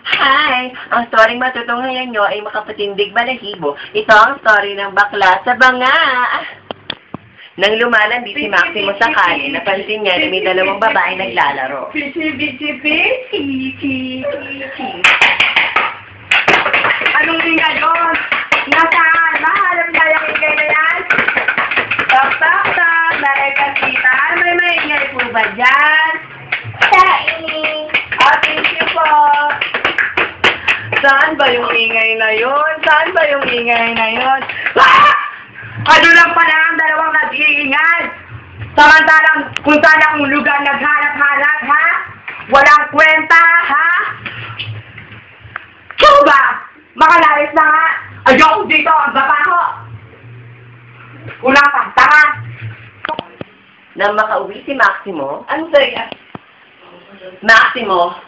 Hi! Ang story matutunghayan nyo ay Makapatindig Balahibo. Ito ang story ng bakla sa banga. Nang lumalandi si Maximo sa kali, napansin niya na may dalawang babae naglalaro. Anong tingnan yun? Nasaan? Mahalap na yung ingay na yan? Tak, may kasita. May maingay po ba dyan? Saing. Thank you po. Saan ba yung ingay na yun? Saan ba yung ingay na yun? Ah! Ano lang pala ang dalawang nag-iingay? Samantalang kung saan akong lugar naghanap-hanap, ha? Walang kwenta, ha? Ikaw ba? Makalayas na nga. Ayoko dito, ang babaho. Kulang ka, tanga. Nang makauwi si Maximo, Ano sa'yo? Maximo!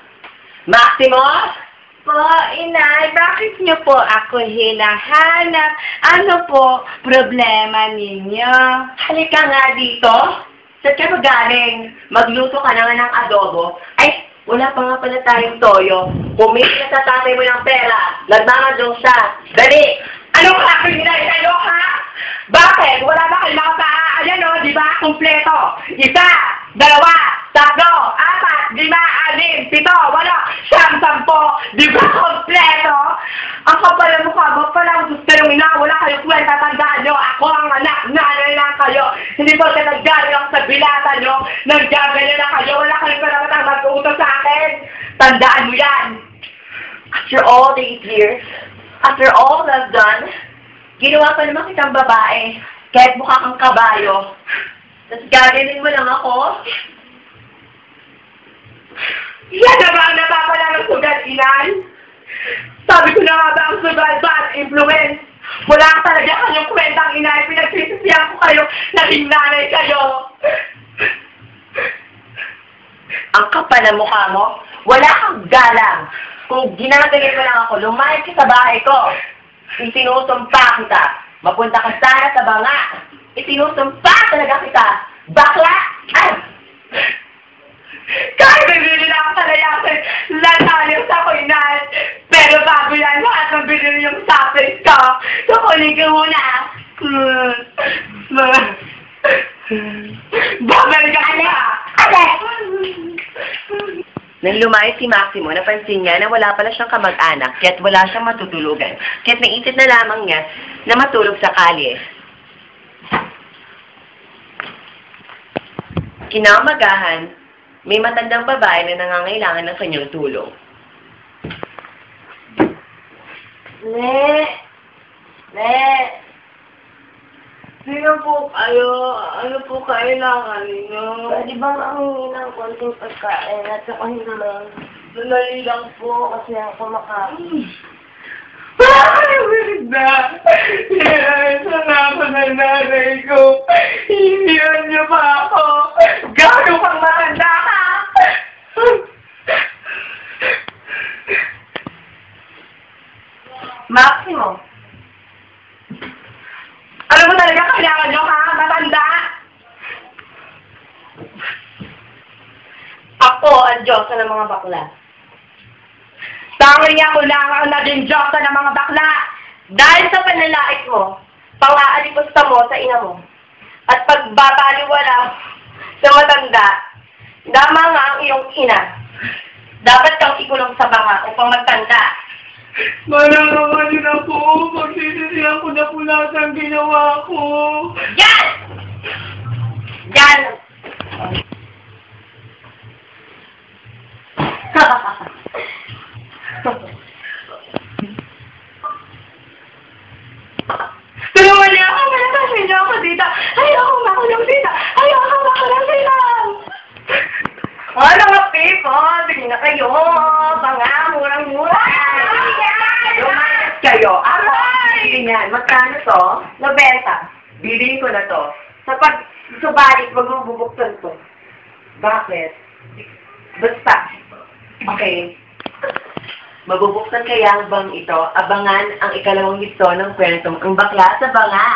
Maximo! Po, inay, bakit niyo po ako hinahanap? Ano po problema ninyo? Halika nga dito. Saan ka magaling? Magluto ka na nga ng adobo. Ay, wala pa nga pala tayong toyo. Pumili ka sa tatay mo ng pera. Nagmamadong siya. Dali! Anong aking inay sa'yo, ha? Bakit? Wala ba kayo nakapaa? Ayan o, di ba? Kompleto. Isa, dalawa, tatlo, apat, lima, anim, pito, walo, siyam, sampo. Di ba kompleto? Ang kapal ng mukha mo, palang gusto yung ina, wala kayo kwenta, tandaan nyo. Ako ang anak, nanay lang kayo. Hindi po ka naggaling ako sa bilata nyo. Nagjaganyan na kayo, wala kayong karapatang mag-uutos sa akin. Tandaan mo yan. After all these years, after all I've done, ginawa pa naman kitang babae. Kahit mukha kang kabayo. Tapos gaganin mo lang ako. Yan na ba ang napapala ng sugal, inay? Sabi ko na nga ba ang sugal bad influence? Wala talaga kanyang kwentang inay. Pinagsisisihan ko kayo. Naging nanay kayo. Ang kapal ng mukha mo, wala kang galang. Kung ginagaling mo lang ako, lumayas ka sa bahay ko. Isinusumpa kita. Mapunta ka sana sa banga. Isinusumpa talaga kita. Bakla! Ay! Kahit bibili na ako talayasin, lalalim sa ko, inay. Pero bago yan, lahat ng binili yung sapis ko. Kukunin ko muna. Babalik ka na! Nang lumayas si Maximo, napansin niya na wala pala siyang kamag-anak, kaya't wala siyang matutulugan. Kaya't naisip na lamang niya na matulog sa kalye. Kinamagahan, may matandang babae na nangangailangan ng kanyang tulong. Sino po kayo? Ano po kailangan ninyo? Pwede bang humingi ng konting pagkain at saka hinulang? Sandali lang po. Kasi ako kumakain. Ay, weird na! Salamat na nanay ko! Hinihan niyo pa ako! Gago kang matanda ka! Maximo! Alam mo talaga kailangan niyo, ha? Matanda! Ako ang Diyosa ng mga bakla. Tanging ako lang ang naging Diyosa ng mga bakla! Dahil sa panlalait mo, pang-aalipusta mo sa ina mo, at pagbabaliwala sa matanda, dama nga ang iyong ina. Dapat kang ikulong sa banga upang magtanda. Malalaman niyo na po, magsisisihan ko na po lahat ang ginawa ko. Yan! Yan! Tulungan niyo ako, malalaman niyo ako dito. Ayoko makulong dito. Ayoko makulong dito. Ano mga people? Bili na kayo! Banga, murang-mura! Lumayas kayo! Ako ang bili niyan. Magkano to? 90. Bilhin ko na to. Sa pag-subalit, magbubuksan to. Bakit? Basta. Okay. Mabubuksan kaya ang bang ito, abangan ang ikalawang hito ng kwentong ang bakla sa banga.